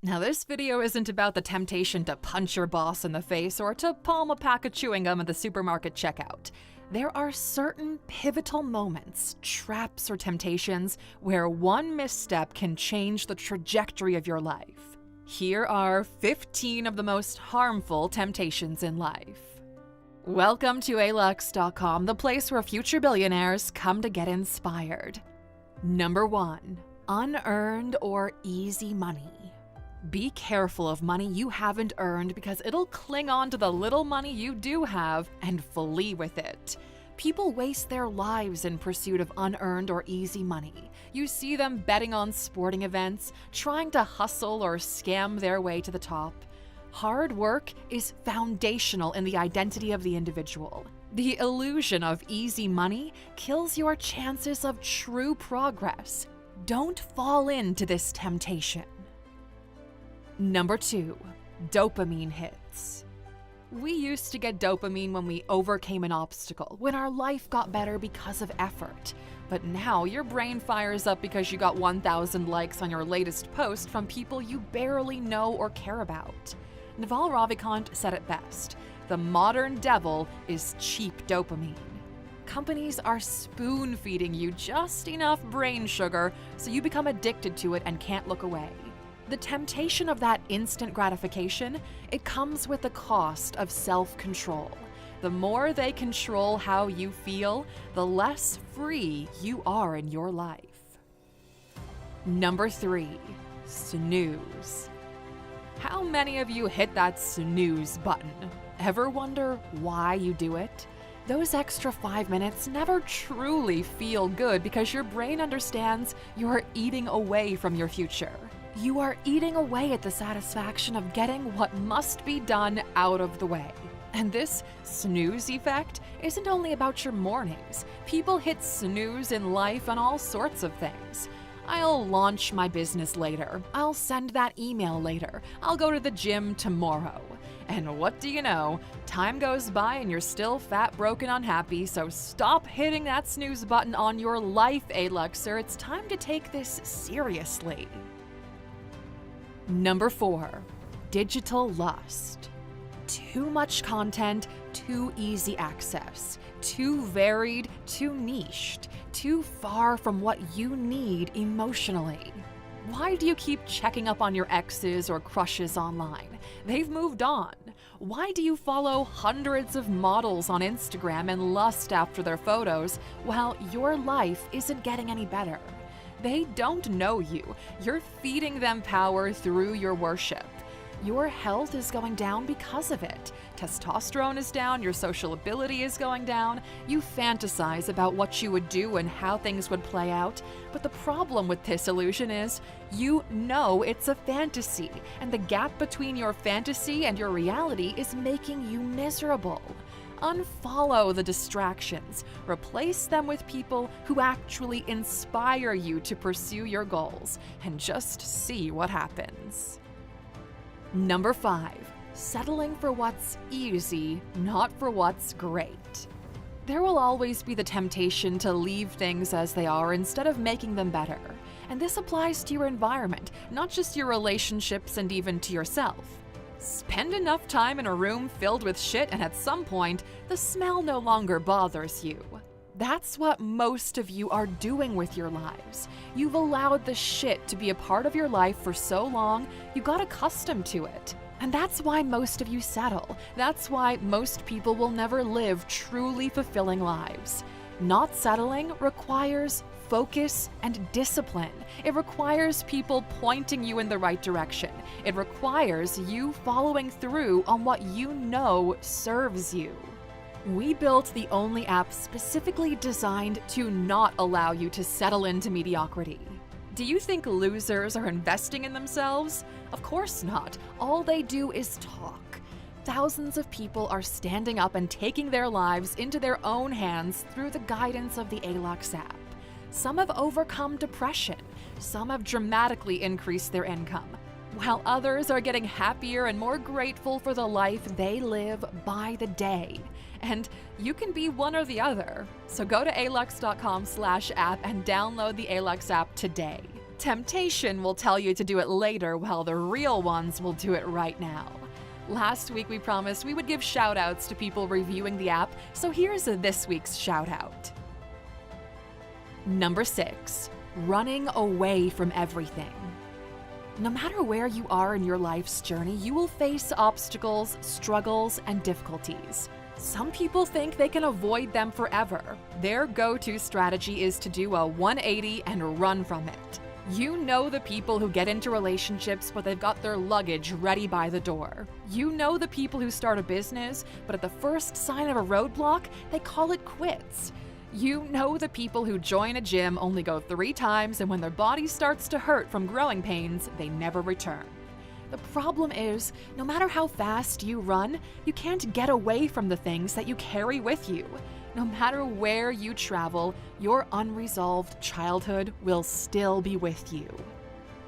Now, this video isn't about the temptation to punch your boss in the face or to palm a pack of chewing gum at the supermarket checkout. There are certain pivotal moments, traps or temptations, where one misstep can change the trajectory of your life. Here are 15 of the most harmful temptations in life. Welcome to alux.com, the place where future billionaires come to get inspired. Number 1. Unearned or easy money. Be careful of money you haven't earned because it'll cling on to the little money you do have and flee with it. People waste their lives in pursuit of unearned or easy money. You see them betting on sporting events, trying to hustle or scam their way to the top. Hard work is foundational in the identity of the individual. The illusion of easy money kills your chances of true progress. Don't fall into this temptation. Number 2. Dopamine hits. We used to get dopamine when we overcame an obstacle, when our life got better because of effort. But now your brain fires up because you got 1,000 likes on your latest post from people you barely know or care about. Naval Ravikant said it best: the modern devil is cheap dopamine. Companies are spoon-feeding you just enough brain sugar so you become addicted to it and can't look away. The temptation of that instant gratification, it comes with the cost of self-control. The more they control how you feel, the less free you are in your life. Number 3. Snooze. How many of you hit that snooze button? Ever wonder why you do it? Those extra 5 minutes never truly feel good because your brain understands you're eating away from your future. You are eating away at the satisfaction of getting what must be done out of the way. And this snooze effect isn't only about your mornings. People hit snooze in life on all sorts of things. I'll launch my business later. I'll send that email later. I'll go to the gym tomorrow. And what do you know? Time goes by and you're still fat, broke, and unhappy, so stop hitting that snooze button on your life, Aluxer. It's time to take this seriously. Number 4. Digital lust. Too much content, too easy access, too varied, too niched, too far from what you need emotionally. Why do you keep checking up on your exes or crushes online? They've moved on. Why do you follow hundreds of models on Instagram and lust after their photos while your life isn't getting any better? They don't know you. You're feeding them power through your worship. Your health is going down because of it. Testosterone is down, your social ability is going down. You fantasize about what you would do and how things would play out. But the problem with this illusion is you know it's a fantasy, and the gap between your fantasy and your reality is making you miserable. Unfollow the distractions. Replace them with people who actually inspire you to pursue your goals, and just see what happens. Number 5. Settling for what's easy, not for what's great. There will always be the temptation to leave things as they are instead of making them better. And this applies to your environment, not just your relationships and even to yourself. Spend enough time in a room filled with shit and at some point, the smell no longer bothers you. That's what most of you are doing with your lives. You've allowed the shit to be a part of your life for so long, you got accustomed to it. And that's why most of you settle. That's why most people will never live truly fulfilling lives. Not settling requires focus and discipline. It requires people pointing you in the right direction. It requires you following through on what you know serves you. We built the only app specifically designed to not allow you to settle into mediocrity. Do you think losers are investing in themselves? Of course not. All they do is talk. Thousands of people are standing up and taking their lives into their own hands through the guidance of the Alux app. Some have overcome depression. Some have dramatically increased their income, while others are getting happier and more grateful for the life they live by the day. And you can be one or the other. So go to alux.com/app and download the Alux app today. Temptation will tell you to do it later, while the real ones will do it right now. Last week we promised we would give shout-outs to people reviewing the app, so here's this week's shout-out. Number 6. Running away from everything. No matter where you are in your life's journey, you will face obstacles, struggles, and difficulties. Some people think they can avoid them forever. Their go-to strategy is to do a 180 and run from it. You know the people who get into relationships, but they've got their luggage ready by the door. You know the people who start a business, but at the first sign of a roadblock, they call it quits. You know the people who join a gym, only go 3 times, and when their body starts to hurt from growing pains, they never return. The problem is, no matter how fast you run, you can't get away from the things that you carry with you. No matter where you travel, your unresolved childhood will still be with you.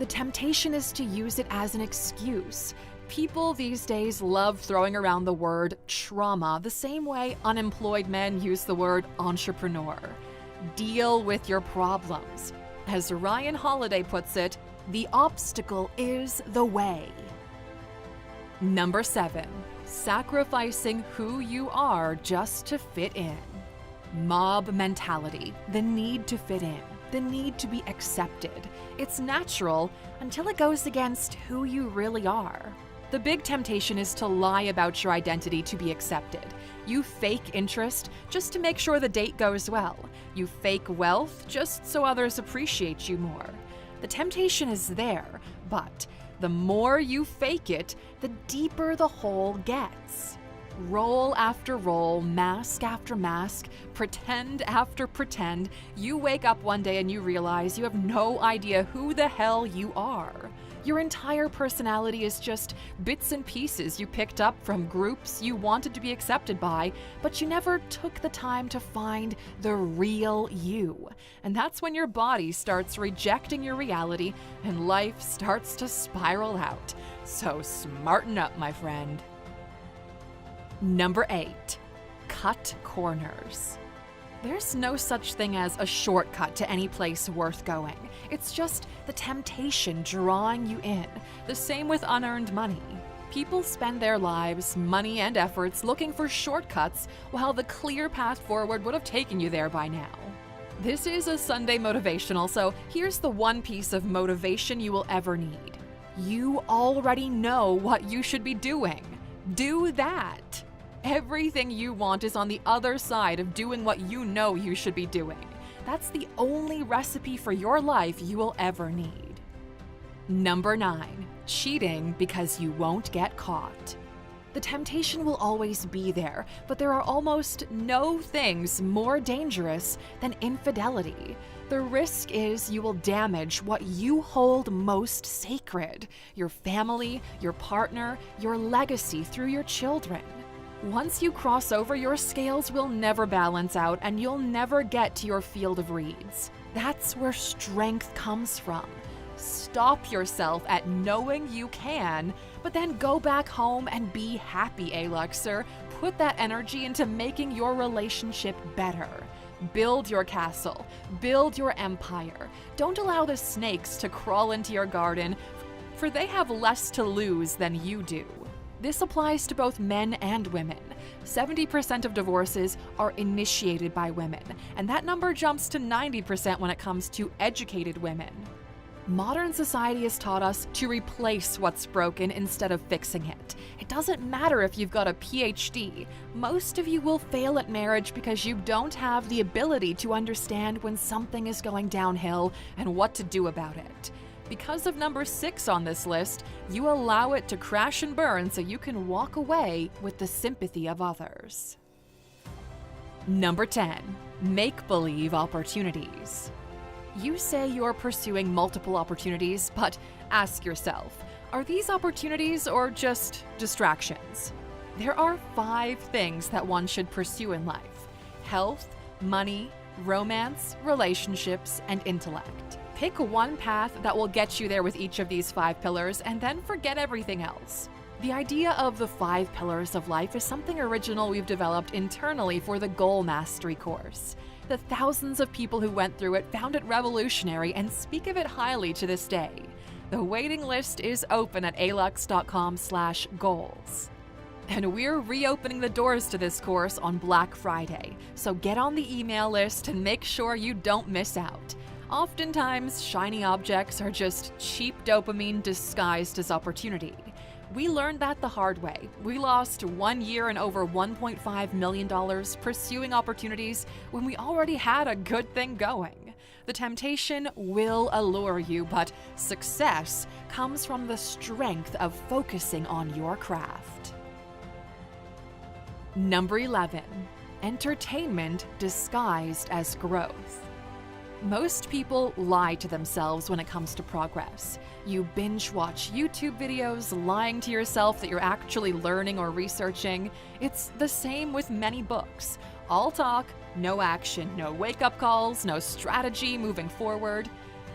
The temptation is to use it as an excuse. People these days love throwing around the word trauma the same way unemployed men use the word entrepreneur. Deal with your problems. As Ryan Holiday puts it, the obstacle is the way. Number 7. Sacrificing who you are just to fit in. Mob mentality, the need to fit in, the need to be accepted. It's natural until it goes against who you really are. The big temptation is to lie about your identity to be accepted. You fake interest just to make sure the date goes well. You fake wealth just so others appreciate you more. The temptation is there, but the more you fake it, the deeper the hole gets. Role after role, mask after mask, pretend after pretend, you wake up one day and you realize you have no idea who the hell you are. Your entire personality is just bits and pieces you picked up from groups you wanted to be accepted by, but you never took the time to find the real you. And that's when your body starts rejecting your reality and life starts to spiral out. So smarten up, my friend. Number 8. Cut corners. There's no such thing as a shortcut to any place worth going. It's just the temptation drawing you in. The same with unearned money. People spend their lives, money, and efforts looking for shortcuts, while the clear path forward would have taken you there by now. This is a Sunday motivational, so here's the one piece of motivation you will ever need. You already know what you should be doing. Do that. Everything you want is on the other side of doing what you know you should be doing. That's the only recipe for your life you will ever need. Number 9. Cheating because you won't get caught. The temptation will always be there, but there are almost no things more dangerous than infidelity. The risk is you will damage what you hold most sacred: your family, your partner, your legacy through your children. Once you cross over, your scales will never balance out and you'll never get to your field of reeds. That's where strength comes from. Stop yourself at knowing you can, but then go back home and be happy, Aluxer. Put that energy into making your relationship better. Build your castle. Build your empire. Don't allow the snakes to crawl into your garden, for they have less to lose than you do. This applies to both men and women. 70% of divorces are initiated by women, and that number jumps to 90% when it comes to educated women. Modern society has taught us to replace what's broken instead of fixing it. It doesn't matter if you've got a PhD. Most of you will fail at marriage because you don't have the ability to understand when something is going downhill and what to do about it. Because of number 6 on this list, you allow it to crash and burn so you can walk away with the sympathy of others. Number 10. Make-believe opportunities. You say you're pursuing multiple opportunities, but ask yourself, are these opportunities or just distractions? There are 5 things that one should pursue in life: health, money, romance, relationships, and intellect. Pick one path that will get you there with each of these 5 pillars, and then forget everything else. The idea of the 5 pillars of life is something original we've developed internally for the Goal Mastery course. The thousands of people who went through it found it revolutionary and speak of it highly to this day. The waiting list is open at alux.com/goals. And we're reopening the doors to this course on Black Friday, so get on the email list and make sure you don't miss out. Oftentimes, shiny objects are just cheap dopamine disguised as opportunity. We learned that the hard way. We lost 1 year and over $1.5 million pursuing opportunities when we already had a good thing going. The temptation will allure you, but success comes from the strength of focusing on your craft. Number 11. Entertainment disguised as growth. Most people lie to themselves when it comes to progress. You binge watch YouTube videos, lying to yourself that you're actually learning or researching. It's the same with many books. All talk, no action, no wake-up calls, no strategy moving forward.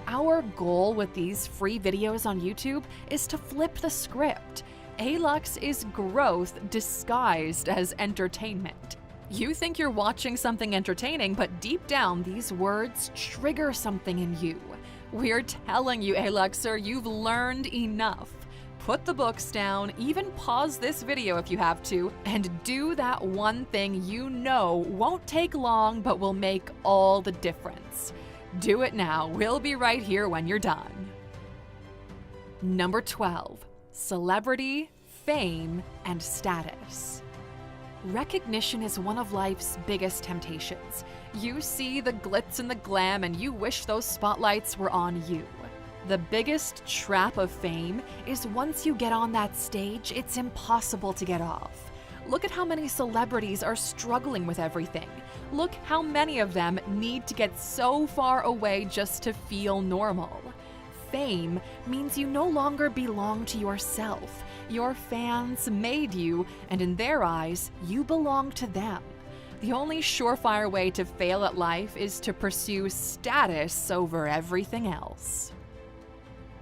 Our goal with these free videos on YouTube is to flip the script. ALUX is growth disguised as entertainment. You think you're watching something entertaining, but deep down, these words trigger something in you. We're telling you, ALUXer, you've learned enough. Put the books down, even pause this video if you have to, and do that one thing you know won't take long but will make all the difference. Do it now. We'll be right here when you're done. Number 12. Celebrity, fame, and status. Recognition is one of life's biggest temptations. You see the glitz and the glam and you wish those spotlights were on you. The biggest trap of fame is once you get on that stage, it's impossible to get off. Look at how many celebrities are struggling with everything. Look how many of them need to get so far away just to feel normal. Fame means you no longer belong to yourself. Your fans made you, and in their eyes, you belong to them. The only surefire way to fail at life is to pursue status over everything else.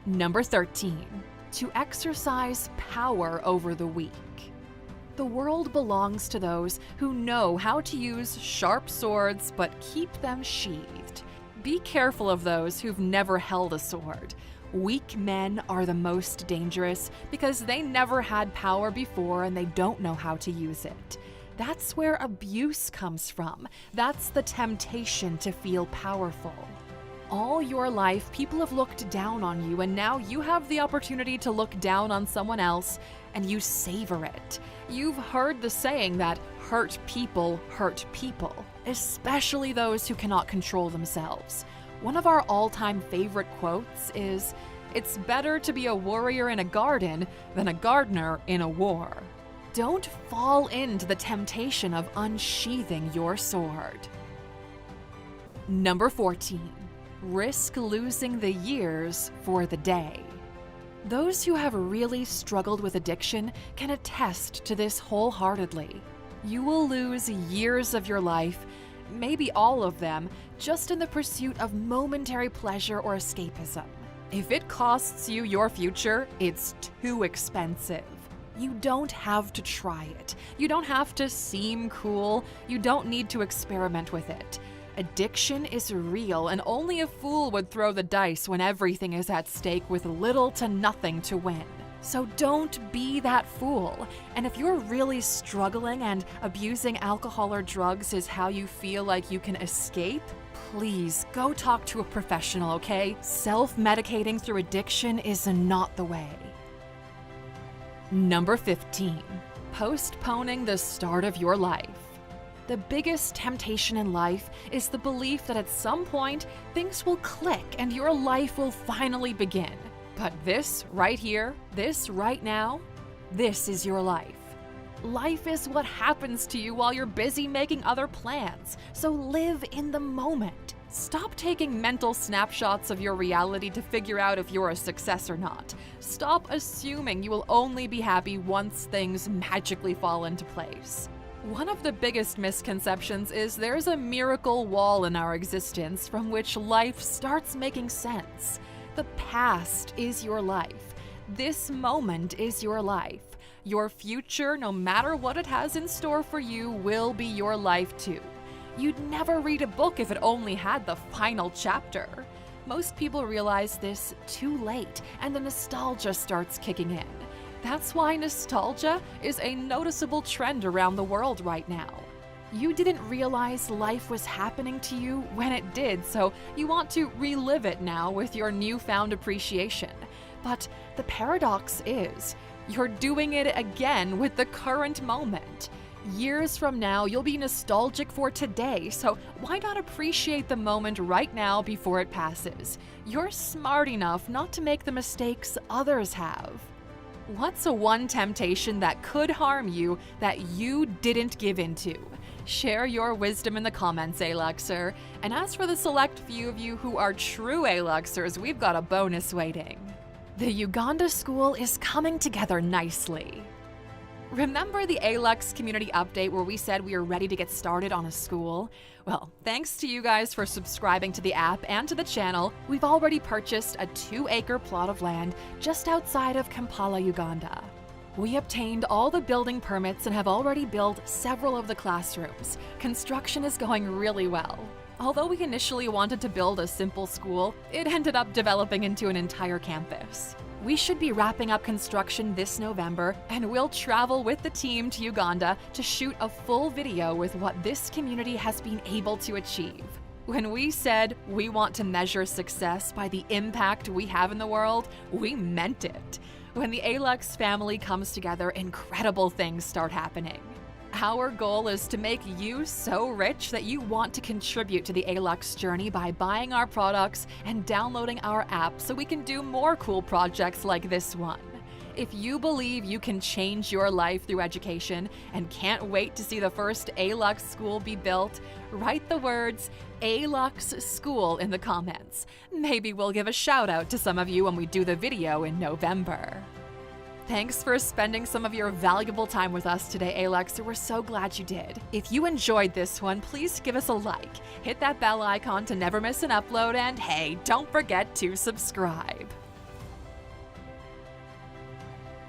Number 13. To exercise power over the weak. The world belongs to those who know how to use sharp swords but keep them sheathed. Be careful of those who've never held a sword. Weak men are the most dangerous because they never had power before and they don't know how to use it. That's where abuse comes from. That's the temptation to feel powerful. All your life, people have looked down on you, and now you have the opportunity to look down on someone else, and you savor it. You've heard the saying that hurt people, especially those who cannot control themselves. One of our all-time favorite quotes is, "It's better to be a warrior in a garden than a gardener in a war." Don't fall into the temptation of unsheathing your sword. Number 14. Risk losing the years for the day. Those who have really struggled with addiction can attest to this wholeheartedly. You will lose years of your life, maybe all of them, just in the pursuit of momentary pleasure or escapism. If it costs you your future, it's too expensive. You don't have to try it. You don't have to seem cool. You don't need to experiment with it. Addiction is real, and only a fool would throw the dice when everything is at stake with little to nothing to win. So don't be that fool. And if you're really struggling and abusing alcohol or drugs is how you feel like you can escape, please go talk to a professional, okay? Self-medicating through addiction is not the way. Number 15. Postponing the start of your life. The biggest temptation in life is the belief that at some point, things will click and your life will finally begin. But this right here, this right now, this is your life. Life is what happens to you while you're busy making other plans, so live in the moment. Stop taking mental snapshots of your reality to figure out if you're a success or not. Stop assuming you will only be happy once things magically fall into place. One of the biggest misconceptions is there's a miracle wall in our existence from which life starts making sense. The past is your life. This moment is your life. Your future, no matter what it has in store for you, will be your life too. You'd never read a book if it only had the final chapter. Most people realize this too late, and the nostalgia starts kicking in. That's why nostalgia is a noticeable trend around the world right now. You didn't realize life was happening to you when it did, so you want to relive it now with your newfound appreciation. But the paradox is, you're doing it again with the current moment. Years from now, you'll be nostalgic for today, so why not appreciate the moment right now before it passes? You're smart enough not to make the mistakes others have. What's a one temptation that could harm you that you didn't give into? Share your wisdom in the comments, Aluxer. And as for the select few of you who are true Aluxers, we've got a bonus waiting. The Uganda school is coming together nicely. Remember the Alux community update where we said we are ready to get started on a school? Well, thanks to you guys for subscribing to the app and to the channel, we've already purchased a 2-acre plot of land just outside of Kampala, Uganda. We obtained all the building permits and have already built several of the classrooms. Construction is going really well. Although we initially wanted to build a simple school, it ended up developing into an entire campus. We should be wrapping up construction this November, and we'll travel with the team to Uganda to shoot a full video with what this community has been able to achieve. When we said we want to measure success by the impact we have in the world, we meant it. When the Alux family comes together, incredible things start happening. Our goal is to make you so rich that you want to contribute to the Alux journey by buying our products and downloading our app so we can do more cool projects like this one. If you believe you can change your life through education and can't wait to see the first Alux school be built, write the words Alux School in the comments. Maybe we'll give a shout out to some of you when we do the video in November. Thanks for spending some of your valuable time with us today, Alux. We're so glad you did. If you enjoyed this one, please give us a like, hit that bell icon to never miss an upload, and hey, don't forget to subscribe.